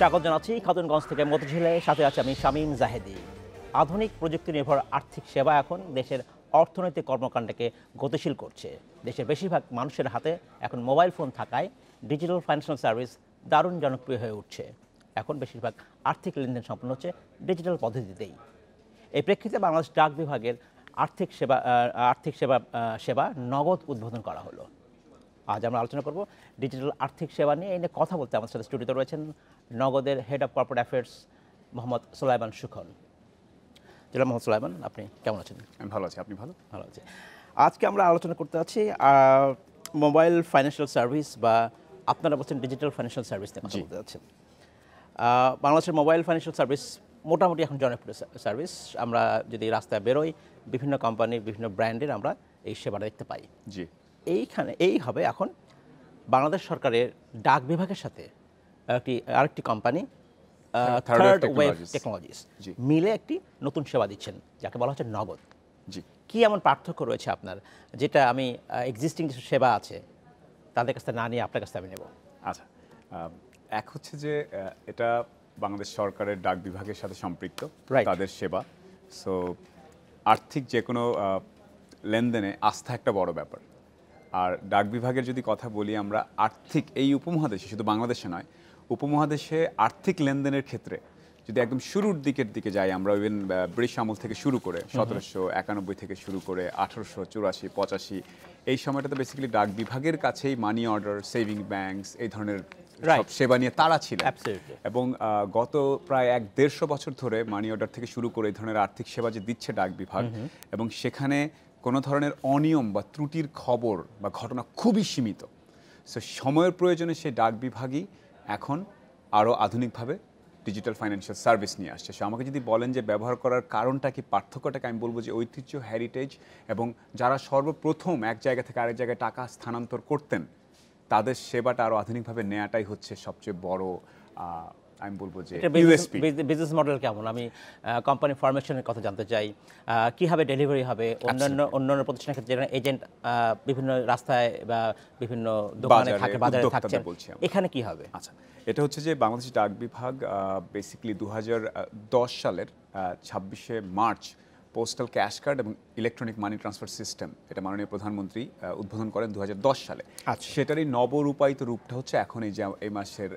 স্বাগত জানাচ্ছি খাতুনগঞ্জ থেকে মতিঝিলে, সাথে আছে আমি শামীম জাহেদি। আধুনিক প্রযুক্তি নির্ভর আর্থিক সেবা এখন দেশের অর্থনৈতিক কর্মকাণ্ডকে গতিশীল করছে। দেশের বেশিরভাগ মানুষের হাতে এখন মোবাইল ফোন থাকায় ডিজিটাল ফাইন্যান্সিয়াল সার্ভিস দারুণ জনপ্রিয় হয়ে উঠছে। এখন বেশিরভাগ আর্থিক লেনদেন সম্পন্ন হচ্ছে ডিজিটাল পদ্ধতিতেই। এই প্রেক্ষিতে বাংলাদেশ ডাক বিভাগের আর্থিক সেবা নগদ উদ্বোধন করা হলো। আজ আমরা আলোচনা করব ডিজিটাল আর্থিক সেবা নিয়ে। এই নিয়ে কথা বলতে আমাদের সাথে স্টুডিওতে রয়েছেন নগদের head of corporate affairs Mohammad Sulaiman Sukhon. জনাব মোহাম্মদ সুলাইমান, আপনি কেমন আছেন? আমি ভালো আছি। আপনি ভালো? ভালো আছি। আজকে আমরা আলোচনা করতে যাচ্ছি মোবাইল ফাইন্যান্সিয়াল সার্ভিস, বা আপনারা বলছেন ডিজিটাল ফাইন্যান্সিয়াল সার্ভিস নিয়ে কথা বলতে যাচ্ছেন। বাংলাদেশের মোবাইল ফাইন্যান্সিয়াল সার্ভিস মোটামুটি এখন জনপ্রিয় সার্ভিস। আমরা যদি রাস্তায় বেরোই, বিভিন্ন কোম্পানির বিভিন্ন ব্র্যান্ডের আমরা এই সেবাটা দেখতে পাই। জি, এই হবে এখন বাংলাদেশ সরকারের ডাক বিভাগের সাথে আরেকটি কোম্পানি থার্ড ওয়েভ টেকনোলজিস মিলে একটি নতুন সেবা দিচ্ছেন, যাকে বলা হচ্ছে নগদ। জি, কি এমন পার্থক্য রয়েছে আপনার, যেটা আমি এক্সিস্টিং যে সেবা আছে তাদের কাছ থেকে না নিয়ে আপনার কাছ থেকে আমি নেব? আচ্ছা, এক হচ্ছে যে এটা বাংলাদেশ সরকারের ডাক বিভাগের সাথে সম্পৃক্ত তাদের সেবা। সো আর্থিক যে কোনো লেনদেনে আস্থা একটা বড় ব্যাপার। আর ডাক বিভাগের যদি কথা বলি, আমরা আর্থিক এই উপমহাদেশে, শুধু বাংলাদেশে নয়, উপমহাদেশে আর্থিক লেনদেনের ক্ষেত্রে যদি একদম শুরুর দিকে যাই, আমরা ইভেন ব্রিটিশ আমল থেকে শুরু করে 1791 থেকে শুরু করে 1884, 85 এই সময়টাতে বেসিক্যালি ডাক বিভাগের কাছেই মানি অর্ডার, সেভিং ব্যাংকস এই ধরনের সব সেবা নিয়ে তারা ছিল। এবং গত প্রায় 1-1.5 বছর ধরে মানি অর্ডার থেকে শুরু করে এই ধরনের আর্থিক সেবা যে দিচ্ছে ডাক বিভাগ, এবং সেখানে কোনো ধরনের অনিয়ম বা ত্রুটির খবর বা ঘটনা খুবই সীমিত। সো সময়ের প্রয়োজনে সেই ডাক বিভাগই এখন আরও আধুনিকভাবে ডিজিটাল ফাইন্যান্সিয়াল সার্ভিস নিয়ে আসছে। সো আমাকে যদি বলেন যে ব্যবহার করার কারণটা কি, পার্থক্যটাকে, আমি বলবো যে ঐতিহ্য, হেরিটেজ, এবং যারা সর্বপ্রথম এক জায়গা থেকে আরেক জায়গায় টাকা স্থানান্তর করতেন তাদের সেবাটা আরও আধুনিকভাবে নেওয়াটাই হচ্ছে সবচেয়ে বড়, আমি বলবো যে ইউএসপি। বিজনেস মডেল কেমন, আমি কোম্পানি ফরমেশনের কথা জানতে চাই। কিভাবে ডেলিভারি হবে? অন্যান্য প্রতিষ্ঠানের ক্ষেত্রে যেখানে এজেন্ট বিভিন্ন রাস্তায় বা বিভিন্ন দোকানে থাকে, বাজারে থাকছে, এখানে কি হবে? আচ্ছা, এটা হচ্ছে যে বাংলাদেশ ডাক বিভাগ বেসিক্যালি 2010 সালের 26শে মার্চ পোস্টাল ক্যাশ কার্ড এবং ইলেকট্রনিক মানি ট্রান্সফার সিস্টেম, এটা মাননীয় প্রধানমন্ত্রী উদ্বোধন করেন 2010 সালে। সেটারই নবরূপায়িত রূপটা হচ্ছে এখন এই মাসের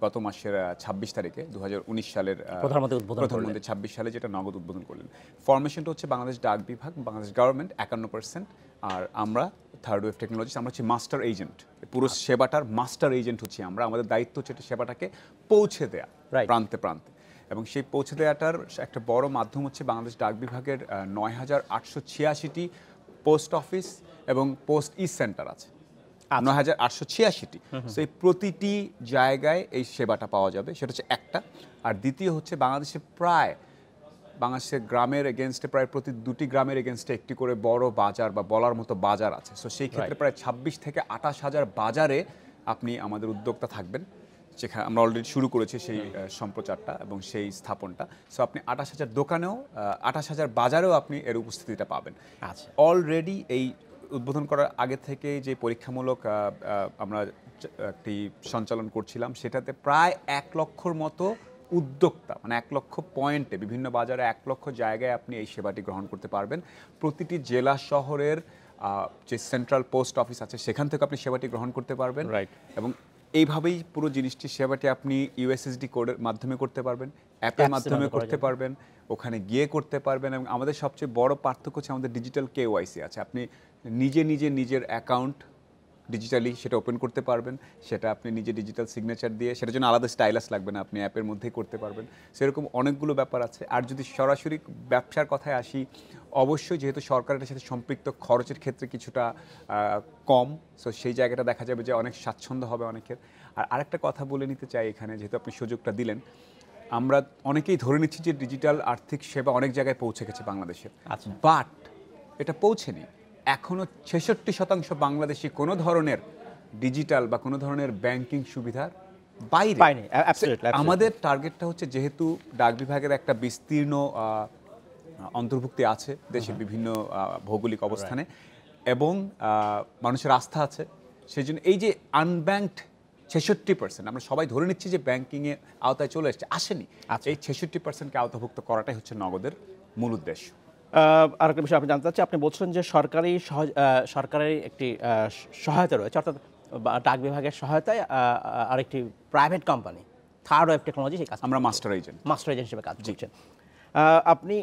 গত মাসের 26 তারিখে 2019 সালের প্রধানমন্ত্রী 26 সালে যেটা নগদ উদ্বোধন করলেন। ফরমেশনটা হচ্ছে বাংলাদেশ ডাক বিভাগ, বাংলাদেশ গভর্নমেন্ট 51%, আর আমরা থার্ড ওয়েভ টেকনোলজিস, আমরা হচ্ছে মাস্টার এজেন্ট। পুরো সেবাটার মাস্টার এজেন্ট হচ্ছি আমরা। আমাদের দায়িত্ব হচ্ছে সেবাটাকে পৌঁছে দেয়া প্রান্তে প্রান্তে, এবং সেই পৌঁছে দেওয়াটার একটা বড় মাধ্যম হচ্ছে বাংলাদেশ ডাক বিভাগের 9886টি পোস্ট অফিস এবং পোস্ট ই সেন্টার আছে। 9886টি। সেই প্রতিটি জায়গায় এই সেবাটা পাওয়া যাবে, সেটা হচ্ছে একটা। আর দ্বিতীয় হচ্ছে বাংলাদেশের গ্রামের এগেনস্টে প্রায় প্রতি 2টি গ্রামের এগেনস্টে একটি করে বড় বাজার বা বলার মতো বাজার আছে। সো সেই ক্ষেত্রে প্রায় 26 থেকে 28 হাজার বাজারে আপনি আমাদের উদ্যোক্তা থাকবেন, যেখানে আমরা অলরেডি শুরু করেছি সেই সম্প্রচারটা এবং সেই স্থাপনটা। সো আপনি 28,000 দোকানেও, 28,000 বাজারেও আপনি এর উপস্থিতিটা পাবেন। আচ্ছা, অলরেডি এই উদ্বোধন করার আগে থেকে যে পরীক্ষামূলক আমরা একটি সঞ্চালন করছিলাম, সেটাতে প্রায় 1 লক্ষর মতো উদ্যোক্তা, মানে 1 লক্ষ পয়েন্টে বিভিন্ন বাজারে 1 লক্ষ জায়গায় আপনি এই সেবাটি গ্রহণ করতে পারবেন। প্রতিটি জেলা শহরের যে সেন্ট্রাল পোস্ট অফিস আছে সেখান থেকে আপনি সেবাটি গ্রহণ করতে পারবেন। এবং এইভাবেই পুরো জিনিসটি, সেবাটি আপনি ইউএসএসডি কোডের মাধ্যমে করতে পারবেন, অ্যাপের মাধ্যমে করতে পারবেন, ওখানে গিয়ে করতে পারবেন। এবং আমাদের সবচেয়ে বড় পার্থক্য হচ্ছে আমাদের ডিজিটাল কেওয়াইসি আছে। আপনি নিজের অ্যাকাউন্ট ডিজিটালি সেটা ওপেন করতে পারবেন, সেটা আপনি নিজে ডিজিটাল সিগনেচার দিয়ে, সেটার জন্য আলাদা স্টাইলাস লাগবে না, আপনি অ্যাপের মধ্যেই করতে পারবেন। সেরকম অনেকগুলো ব্যাপার আছে। আর যদি সরাসরি ব্যবসার কথায় আসি, অবশ্যই যেহেতু সরকারের সাথে সম্পৃক্ত, খরচের ক্ষেত্রে কিছুটা কম। সো সেই জায়গাটা দেখা যাবে যে অনেক স্বাচ্ছন্দ্য হবে অনেকের। আর আরেকটা কথা বলে নিতে চাই এখানে, যেহেতু আপনি সুযোগটা দিলেন, আমরা অনেকেই ধরে নিচ্ছি যে ডিজিটাল আর্থিক সেবা অনেক জায়গায় পৌঁছে গেছে বাংলাদেশের, বাট এটা পৌঁছেনি। এখনও 66% বাংলাদেশি কোনো ধরনের ডিজিটাল বা কোনো ধরনের ব্যাংকিং সুবিধার বাইরে। আমাদের টার্গেটটা হচ্ছে, যেহেতু ডাক বিভাগের একটা বিস্তীর্ণ অন্তর্ভুক্তি আছে দেশের বিভিন্ন ভৌগোলিক অবস্থানে, এবং মানুষের আস্থা আছে, সেই জন্য এই যে আনব্যাংকড 66%, আমরা সবাই ধরে নিচ্ছি যে ব্যাংকিংয়ে আওতায় চলে এসেছে, আসেনি। আচ্ছা। এই 66%কে আওতাভুক্ত করাটাই হচ্ছে নগদের মূল উদ্দেশ্য। আরেকটা বিষয় আপনি জানতে চাচ্ছি, আপনি বলছেন যে সরকারের একটি সহায়তা রয়েছে, অর্থাৎ ডাক বিভাগের সহায়তায় আরেকটি private company third wave technology সেই কাজ আমরা মাস্টার এজেন্ট। মাস্টার এজেন্ট হিসেবে কাজ করছেন। আপনি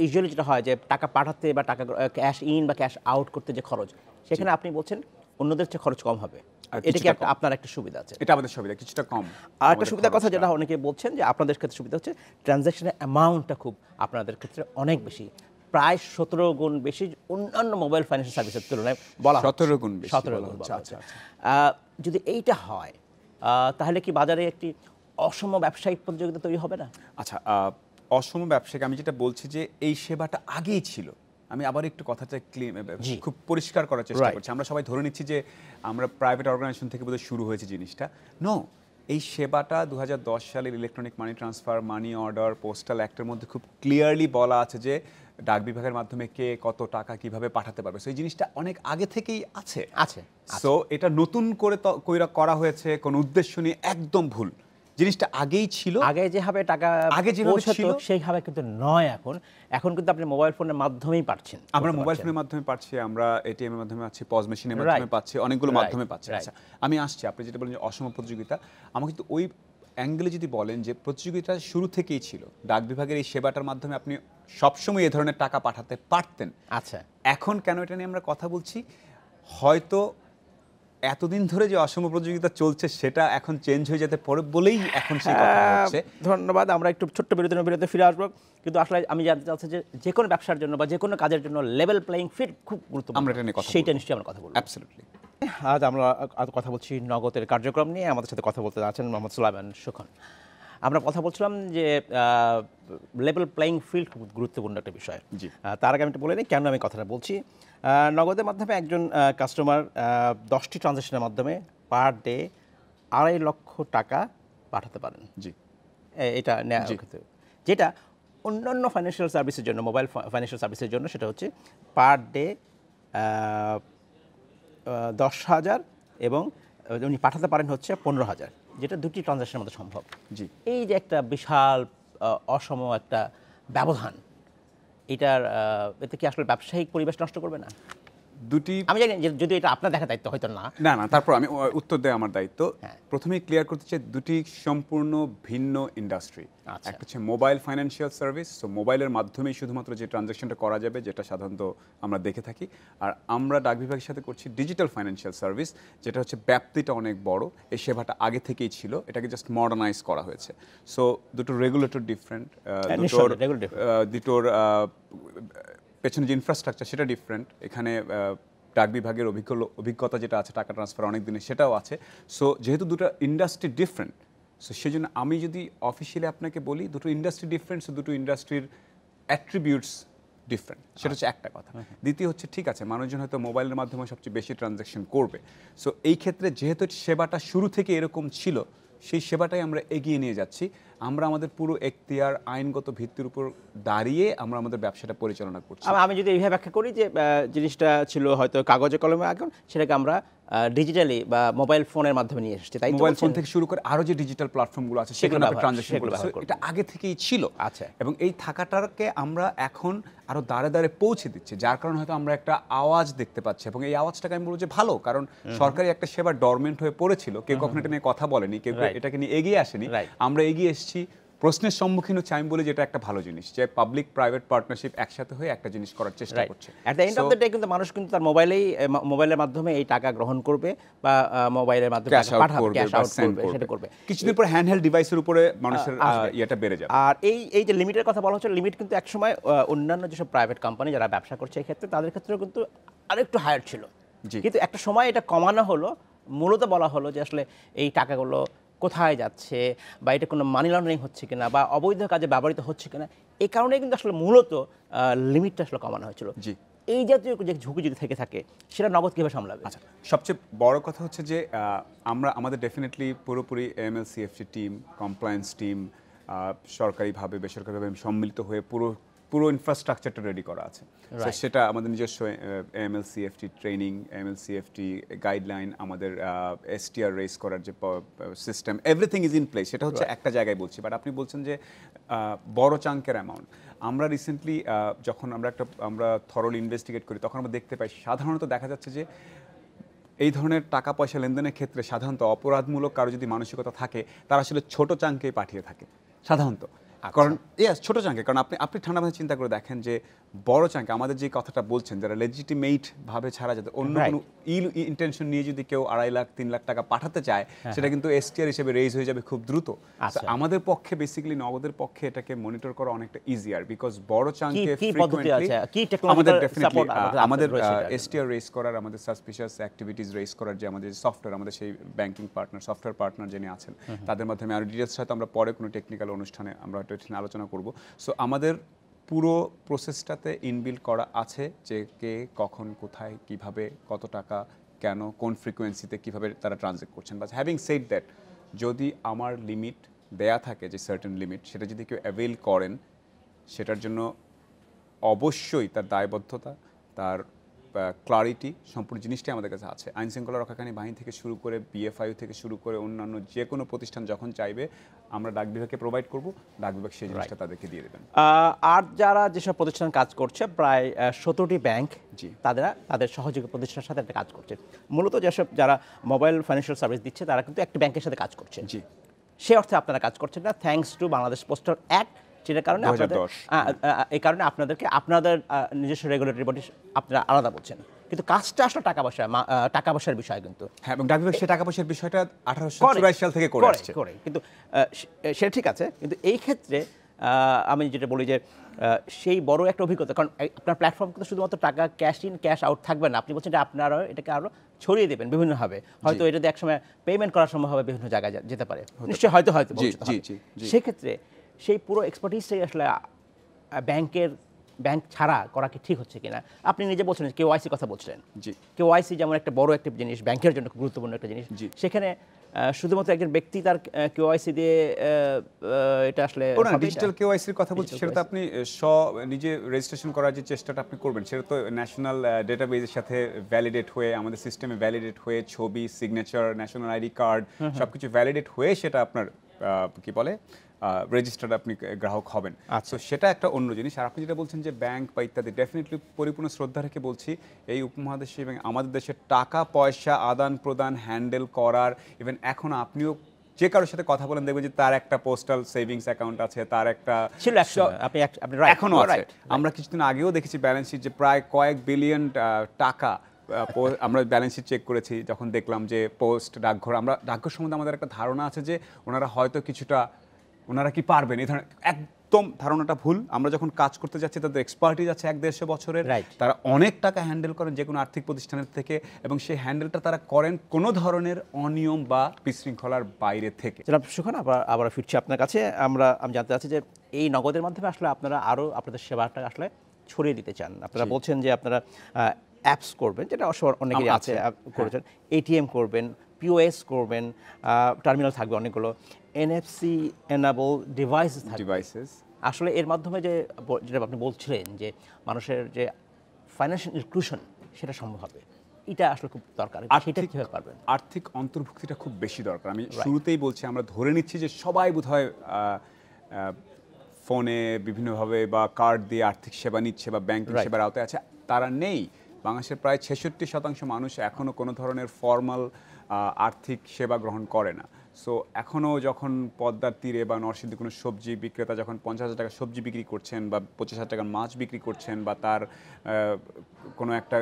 ইউজুয়ালি যেটা হয় যে টাকা পাঠাতে বা টাকা ক্যাশ ইন বা ক্যাশ আউট করতে যে খরচ, সেখানে আপনি বলছেন অন্যদের চেয়ে খরচ কম হবে, এটা কি আপনার একটা সুবিধা আছে? এটা আমাদের সুবিধা, কিছুটা কম। আর একটা সুবিধার কথা যেটা অনেকে বলছেন যে আপনাদের ক্ষেত্রে সুবিধা হচ্ছে ট্রানজ্যাকশনের অ্যামাউন্টটা খুব আপনাদের ক্ষেত্রে অনেক বেশি, প্রায় 17 গুণ বেশি অন্যান্য মোবাইল ফাইন্যান্সিয়াল সার্ভিসের তুলনায় বলা 17 গুণ বেশি 17 বলা গুণ হচ্ছে। বলা আচ্ছা, হচ্ছে। যদি এইটা হয় তাহলে কি বাজারে একটি অসম ব্যবসায়িক প্রতিযোগিতা তৈরি হবে না? আচ্ছা, অসম ব্যবসায়িক আমি যেটা বলছি যে এই সেবাটা আগেই ছিল। আমি আবার একটু কথাটা খুব পরিষ্কার করার চেষ্টা করছি। আমরা সবাই ধরে নিচ্ছি যে আমরা প্রাইভেট অর্গানাইজেশন থেকে বোধহয় শুরু হয়েছে জিনিসটা। নো, এই সেবাটা 2010 সালের electronic money transfer, money order, postal অ্যাক্টের মধ্যে খুব ক্লিয়ারলি বলা আছে যে ডাক বিভাগের মাধ্যমে কে কত টাকা কিভাবে পাঠাতে পারবে। সো এই জিনিসটা অনেক আগে থেকেই আছে। সো এটা নতুন করে করা হয়েছে কোনো উদ্দেশ্য নিয়ে, একদম ভুল। জিনিসটা আগেই ছিল, আগে যেভাবে টাকা ছিল সেইভাবে কিন্তু নয়। এখন কিন্তু আপনি মোবাইল ফোনের মাধ্যমেই পাচ্ছেন। আমরা মোবাইল ফোনের মাধ্যমে পাচ্ছি, আমরা এটিএম এর মাধ্যমে পাচ্ছি, পজ মেশিনের মাধ্যমে পাচ্ছি, অনেকগুলো মাধ্যমে পাচ্ছি। আচ্ছা, আমি আসছি, আপনি যেটা বলেন যে অসম প্রতিযোগিতা, আমাকে কিন্তু ওই অ্যাঙ্গেলে যদি বলেন যে প্রতিযোগিতা শুরু থেকেই ছিল, ডাক বিভাগের এই সেবাটার মাধ্যমে আপনি সবসময় এই ধরনের টাকা পাঠাতে পারতেন। আচ্ছা, এখন কেন এটা নিয়ে আমরা কথা বলছি? হয়তো এতদিন ধরে যে অসম প্রতিযোগিতা চলছে সেটা এখন চেঞ্জ হয়ে যেতে পারে বলেই এখন সেই কথা হচ্ছে। ধন্যবাদ। আমরা একটু ছোট্ট বিরতিতে ফিরে আসবো, কিন্তু আসলে আমি জানতে চাচ্ছি যে কোনো ব্যবসার জন্য বা যে কোনো কাজের জন্য লেভেল প্লেইং ফিল্ড খুব গুরুত্বপূর্ণ। আমরা এটা নিয়ে কথা সেইটা নিশ্চয়ই আমরা কথা বলবো। অ্যাবসলিউটলি। আজ আমরা কথা বলছি নগদের কার্যক্রম নিয়ে। আমাদের সাথে কথা বলতে যাচ্ছেন মোহাম্মদ সুলাইমান সুখন। আমরা কথা বলছিলাম যে লেভেল প্লেইং ফিল্ড খুব গুরুত্বপূর্ণ একটা বিষয়। তার আগে আমি একটু বলে নিই কেন আমি কথাটা বলছি। নগদের মাধ্যমে একজন কাস্টমার 10টি ট্রানজ্যাকশনের মাধ্যমে পার ডে 2.5 লক্ষ টাকা পাঠাতে পারেন। এটা নেওয়া, যেটা অন্যান্য ফাইন্যান্সিয়াল সার্ভিসের জন্য, মোবাইল ফাইন্যান্সিয়াল সার্ভিসের জন্য সেটা হচ্ছে পার ডে 10,000 এবং উনি পাঠাতে পারেন হচ্ছে 15,000, যেটা 2টি ট্রানজ্যাকশনের মধ্যে সম্ভব। এই যে একটা বিশাল অসম একটা ব্যবধান, এতে কি আসলে ব্যবসায়িক পরিবেশ নষ্ট করবে না? আমি জানি যে যদি এটা আপনার দেখা দায়িত্ব হয়তো না, তারপর আমি উত্তর দেয় আমার দায়িত্ব। প্রথমেই ক্লিয়ার করতে চাই, দুটি সম্পূর্ণ ভিন্ন ইন্ডাস্ট্রি। একটা হচ্ছে মোবাইল ফাইন্যান্সিয়াল সার্ভিস, সো মোবাইলের মাধ্যমেই শুধুমাত্র যে ট্রানজ্যাকশনটা করা যাবে, যেটা সাধারণত আমরা দেখে থাকি। আর আমরা ডাক বিভাগের সাথে করছি ডিজিটাল ফাইন্যান্সিয়াল সার্ভিস, যেটা হচ্ছে ব্যাপ্তিটা অনেক বড়। এই সেবাটা আগে থেকেই ছিল, এটাকে জাস্ট মডার্নাইজ করা হয়েছে। সো দুটো রেগুলেটর ডিফারেন্ট, দুটোর পেছনে যে ইনফ্রাস্ট্রাকচার সেটা ডিফারেন্ট। এখানে ডাক বিভাগের অভিজ্ঞতা যেটা আছে টাকা ট্রান্সফার অনেক দিনের, সেটাও আছে। সো যেহেতু দুটো ইন্ডাস্ট্রি ডিফারেন্ট, সো সেই জন্য আমি যদি অফিসিয়ালি আপনাকে বলি দুটো ইন্ডাস্ট্রি ডিফারেন্ট, সো দুটো ইন্ডাস্ট্রির অ্যাট্রিবিউটস ডিফারেন্ট, সেটা হচ্ছে একটা কথা। দ্বিতীয় হচ্ছে, ঠিক আছে, মানুষজন হয়তো মোবাইলের মাধ্যমে সবচেয়ে বেশি ট্রানজ্যাকশন করবে। সো এই ক্ষেত্রে যেহেতু সেবাটা শুরু থেকে এরকম ছিল, সেই সেবাটাই আমরা এগিয়ে নিয়ে যাচ্ছি। আমরা আমাদের পুরো এখতিয়ার আইনগত ভিত্তির উপর দাঁড়িয়ে আমরা আমাদের ব্যবসাটা পরিচালনা করছি। আমি যদি এইভাবে ব্যাখ্যা করি যে জিনিসটা ছিল হয়তো কাগজে কলমে, এখন সেটাকে আমরা ডিজিটালি বা মোবাইল ফোনের মাধ্যমে নিয়ে এসেছি। তাই মোবাইল ফোন থেকে শুরু করে আরো যে ডিজিটাল প্ল্যাটফর্মগুলো আছে সেখানে আমরা ট্রানজ্যাকশন করছি, এটা আগে থেকেই ছিল। আচ্ছা, এবং এই থাকাটাকে আমরা এখন আরো দাঁড়ে দাঁড়ে পৌঁছে দিচ্ছি, যার কারণে হয়তো আমরা একটা আওয়াজ দেখতে পাচ্ছি। এবং এই আওয়াজটাকে আমি বলবো যে ভালো, কারণ সরকারি একটা সেবা ডরমেন্ট হয়ে পড়েছিল, কেউ কখনো এটা নিয়ে কথা বলেনি, কেউ এটাকে নিয়ে এগিয়ে আসেনি। আমরা এগিয়ে এসেছি, প্রশ্নের সম্মুখীন হচ্ছে। আমি বলি যে এটা একটা ভালো জিনিস যে পাবলিক প্রাইভেট পার্টনারশিপ একসাথে হয়ে একটা জিনিস করার চেষ্টা করছে। At the end of the day কিন্তু মানুষ কিন্তু তার মোবাইলের মাধ্যমে এই টাকা গ্রহণ করবে বা মোবাইলের মাধ্যমে ক্যাশ আউট করবে, সেটা করবে। কিছুদিন পর হ্যান্ডহেল্ড ডিভাইসের উপরে মানুষের ইয়েটা বেড়ে যাবে। আর এই যে লিমিটের কথা বলা হচ্ছে, লিমিট কিন্তু একসময় অন্যান্য যেসব প্রাইভেট কোম্পানি যারা ব্যবসা করছে এই ক্ষেত্রে, তাদের ক্ষেত্রেও কিন্তু আরেকটু হায়ার ছিল। কিন্তু একটা সময় এটা কমানো হলো, মূলত বলা হলো যে আসলে এই টাকাগুলো কোথায় যাচ্ছে বা এটা কোনো মানি লন্ডারিং হচ্ছে কিনা বা অবৈধ কাজে ব্যবহৃত হচ্ছে কিনা, এই কারণে কিন্তু আসলে মূলত লিমিটটা আসলে কমানো হয়েছিল। এই জাতীয় যে ঝুঁকি যদি থেকে থাকে, সেটা নগদ কীভাবে সামলাবে? আচ্ছা, সবচেয়ে বড় কথা হচ্ছে যে আমাদের ডেফিনেটলি পুরোপুরি AML-CFT টিম, কমপ্লায়েন্স টিম, সরকারিভাবে বেসরকারিভাবে সম্মিলিত হয়ে পুরো ইনফ্রাস্ট্রাকচারটা রেডি করা আছে। So সেটা আমাদের নিজস্ব AML-CFT ট্রেনিং, AML-CFT গাইডলাইন, আমাদের STR রেজ করার যে system, everything is in place. সেটা হচ্ছে একটা জায়গায় বলছি, বাট আপনি বলছেন যে বড় চাঙ্কের অ্যামাউন্ট। আমরা রিসেন্টলি যখন আমরা থরলি ইনভেস্টিগেট করি, তখন আমরা দেখতে পাই সাধারণত দেখা যাচ্ছে যে এই ধরনের টাকা পয়সা লেনদেনের ক্ষেত্রে সাধারণত অপরাধমূলক কারো যদি মানসিকতা থাকে, তারা আসলে ছোট চাঙ্কেই পাঠিয়ে থাকে সাধারণত। কারণ ছোট চাঙ্কে, কারণ আপনি ঠান্ডা মাথায় চিন্তা করে দেখেন যে বড় চাঙ্কে আমাদের যে কথাটা বলছেন, যারা লেজিটিমেট ভাবে ছাড়া যাতে অন্য কোনো ইন্টেনশন নিয়ে যদি কেউ 2.5 লাখ 3 লাখ টাকা পাঠাতে চায়, সেটা কিন্তু STR হিসেবে রেজ হয়ে যাবে খুব দ্রুত। আমাদের পক্ষে বেসিক্যালি নগদের পক্ষে এটাকে মনিটর করা অনেকটা ইজিয়ার, বিকজ বড় চাঙ্কে আমাদের ডেফিনেটলি আমাদের STR রেজ করার, আমাদের সাসপিশিয়াস অ্যাক্টিভিটিস রেজ করার যে আমাদের সফটওয়্যার, আমাদের সেই ব্যাংকিং পার্টনার, সফটওয়্যার পার্টনার যিনি আছেন, তাদের মাধ্যমে আরো ডিটেলস হয়তো আমরা পরে কোনো টেকনিক্যাল অনুষ্ঠানে আমরা আলোচনা করব। সো আমাদের পুরো প্রসেসটাতে ইনবিল্ড করা আছে যে কে কখন কোথায় কিভাবে কত টাকা কেন কোন ফ্রিকোয়েন্সিতে কিভাবে তারা ট্রানজ্যাক্ট করছেন। বাট হ্যাভিং সেড দ্যাট, যদি আমার লিমিট দেয়া থাকে যে সার্টেন লিমিট, সেটা যদি কেউ অ্যাভেল করেন, সেটার জন্য অবশ্যই তার দায়বদ্ধতা, তার ক্লারিটি, সম্পূর্ণ জিনিসটাই আমাদের কাছে আছে। আইন শৃঙ্খলা রক্ষাকারী বাহিনী থেকে শুরু করে BFIU থেকে শুরু করে অন্যান্য যে কোনো প্রতিষ্ঠান যখন চাইবে, আমরা ডাক বিভাগকে প্রোভাইড করব, ডাক বিভাগ সেই জিনিসটা তাদেরকে দিয়ে দেবেন। আর যারা যেসব প্রতিষ্ঠান কাজ করছে, প্রায় 17টি ব্যাংক তাদের সহযোগী প্রতিষ্ঠানের সাথে একটা কাজ করছে। মূলত যেসব যারা মোবাইল ফাইন্যান্সিয়াল সার্ভিস দিচ্ছে, তারা কিন্তু একটা ব্যাংকের সাথে কাজ করছে। সে অর্থে আপনারা কাজ করছেন না, thanks to Bangladesh postal act, যেটার কারণে এই কারণে আপনাদেরকে আপনাদের নিজস্ব রেগুলেটরি বডি আপনারা আলাদা বলছেন, কিন্তু কাজটা আসলে টাকা পয়সার বিষয় কিন্তু। হ্যাঁ, এবং ডাক বিভাগ সেই টাকা পয়সার বিষয়টা 1884 সাল থেকে করে আসছে। কিন্তু সেটা ঠিক আছে, কিন্তু এই ক্ষেত্রে আমি যেটা বলি যে সেই বড় একটা অভিজ্ঞতা, কারণ আপনার প্ল্যাটফর্ম কিন্তু শুধুমাত্র টাকা ক্যাশ ইন ক্যাশ আউট থাকবে না, আপনি বলছেন যে আপনারা এটাকে আরও ছড়িয়ে দেবেন বিভিন্নভাবে, হয়তো এটা দিয়ে একসময় পেমেন্ট করার সম্ভব হবে, বিভিন্ন জায়গায় যেতে পারে নিশ্চয়ই, হয়তো সেক্ষেত্রে সেই পুরো এক্সপার্টিসটাই আসলে ব্যাংক ছাড়া করা কি ঠিক হচ্ছে কিনা? আপনি নিজে বলছেন KYC কথা বলছিলেন। KYC যেমন একটা বড় একটা জিনিস, ব্যাংকের জন্য খুব গুরুত্বপূর্ণ একটা জিনিস, সেখানে শুধুমাত্র একজন ব্যক্তি তার KYC দিয়ে এটা আসলে ডিজিটাল KYC এর কথা বলছি, সেটা তো আপনি নিজে রেজিস্ট্রেশন করার যে চেষ্টাটা আপনি করবেন, সেটা তো ন্যাশনাল ডেটাবেজের সাথে ভ্যালিডেট হয়ে, আমাদের সিস্টেমে ভ্যালিডেট হয়ে, ছবি, সিগনেচার, ন্যাশনাল ID কার্ড সবকিছু ভ্যালিডেট হয়ে সেটা আপনার কি বলে রেজিস্টার্ড আপনি গ্রাহক হবেন। সো সেটা একটা অন্য জিনিস। আর আপনি যেটা বলছেন যে ব্যাংক বা ইত্যাদি, ডেফিনেটলি পরিপূর্ণ শ্রদ্ধা রেখে বলছি, এই উপমহাদেশে এবং আমাদের দেশে টাকা পয়সা আদান প্রদান হ্যান্ডেল করার, ইভেন এখন আপনিও যে কারোর সাথে কথা বলেন দেখবেন যে তার একটা পোস্টাল সেভিংস অ্যাকাউন্ট আছে, তার একটা এখনো আছে। আমরা কিছুদিন আগেও দেখেছি ব্যালেন্স শিট যে প্রায় কয়েক বিলিয়ন টাকা আমরা ব্যালেন্স শিট চেক করেছি, যখন দেখলাম যে পোস্ট ডাকঘর, আমরা ডাকঘর সম্বন্ধে আমাদের একটা ধারণা আছে যে ওনারা হয়তো কিছুটা, ওনারা কি পারবেন, এই ধরনের একদম ধারণাটা ভুল। আমরা যখন কাজ করতে যাচ্ছি, তাদের এক্সপার্টিজ আছে 1-1.5 বছরের, তারা অনেক টাকা হ্যান্ডেল করেন যে কোনো আর্থিক প্রতিষ্ঠানের থেকে, এবং সেই হ্যান্ডেলটা তারা করেন কোনো ধরনের অনিয়ম বা বিশৃঙ্খলার বাইরে থেকে। সুখন, আবার ফিরছি আপনার কাছে। আমি জানতে চাচ্ছি যে এই নগদের মাধ্যমে আসলে আপনারা আরও আপনাদের সেবাটা আসলে ছড়িয়ে দিতে চান। আপনারা বলছেন যে আপনারা অ্যাপস করবেন, যেটা অনেকেই আছে, করেছেন, ATM করবেন, POS করবেন, টার্মিনাল থাকবে অনেকগুলো, NFC এনাবল ডিভাইসেস। আসলে এর মাধ্যমে যেটা আপনি বলছিলেন যে মানুষের যে ফাইন্যান্সিয়াল ইনক্লুশন, সেটা সম্ভব হবে, এটা আসলে খুব দরকার। সেটা কিভাবে পারবেন? আর্থিক অন্তর্ভুক্তিটা খুব বেশি দরকার। আমি শুরুতেই বলছি, আমরা ধরে নিচ্ছি যে সবাই বোধহয় ফোনে বিভিন্নভাবে বা কার্ড দিয়ে আর্থিক সেবা নিচ্ছে বা ব্যাংকিং সেবার আওতায় আছে, তারা নেই। বাংলাদেশের প্রায় 66% মানুষ এখনও কোনো ধরনের ফর্মাল আর্থিক সেবা গ্রহণ করে না। সো এখনও যখন পদ্মার তীরে বা নরসিংদী কোনো সবজি বিক্রেতা যখন 50,000 টাকা সবজি বিক্রি করছেন বা 25,000 টাকার মাছ বিক্রি করছেন, বা তার কোনো একটা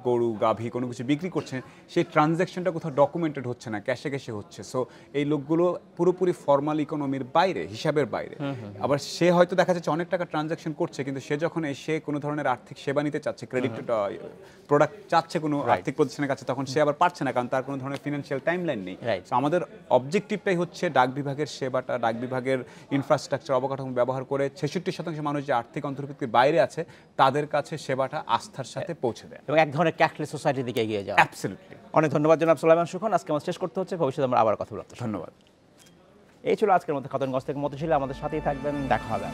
গরু গাভী কোনো কিছু বিক্রি করছেন, সেই ট্রানজ্যাকশনটা কোথাও ডকুমেন্টেড হচ্ছে না, ক্যাশে ক্যাশে হচ্ছে। সো এই লোকগুলো পুরোপুরি ফর্মাল ইকোনমির বাইরে, হিসাবের বাইরে। আবার সে হয়তো দেখা যাচ্ছে অনেক টাকা ট্রানজ্যাকশন করছে, কিন্তু সে যখন এসে কোনো ধরনের আর্থিক সেবা নিতে চাচ্ছে, ক্রেডিট প্রোডাক্ট চাচ্ছে কোনো আর্থিক প্রতিষ্ঠানের কাছে, তখন সে আবার পারছে না, কারণ তার কোনো ধরনের ফিনান্সিয়াল টাইমলাইন নেই। তো আমাদের অবজেক্টিভটাই হচ্ছে ডাক বিভাগের সেবাটা, ডাক বিভাগের ইনফ্রাস্ট্রাকচার অবকাঠামো ব্যবহার করে 66% মানুষ যে আর্থিক অন্তর্ভুক্তির বাইরে আছে, তাদের কাছে সেবাটা আস্থার সাথে পৌঁছে দেয়, এবং এক ধরনের ক্যাশলেস সোসাইটির দিকে এগিয়ে যাওয়া। অ্যাবসলিউটলি। অনেক ধন্যবাদ জনাব সুলাইমান সুখন। আজকে আমরা শেষ করতে হচ্ছে, ভবিষ্যতে আমরা আবার কথা বলবো। ধন্যবাদ। এই ছিল আজকের মতো খাতুনগঞ্জ থেকে মতিঝিল। আমাদের সাথেই থাকবেন, দেখা হবে।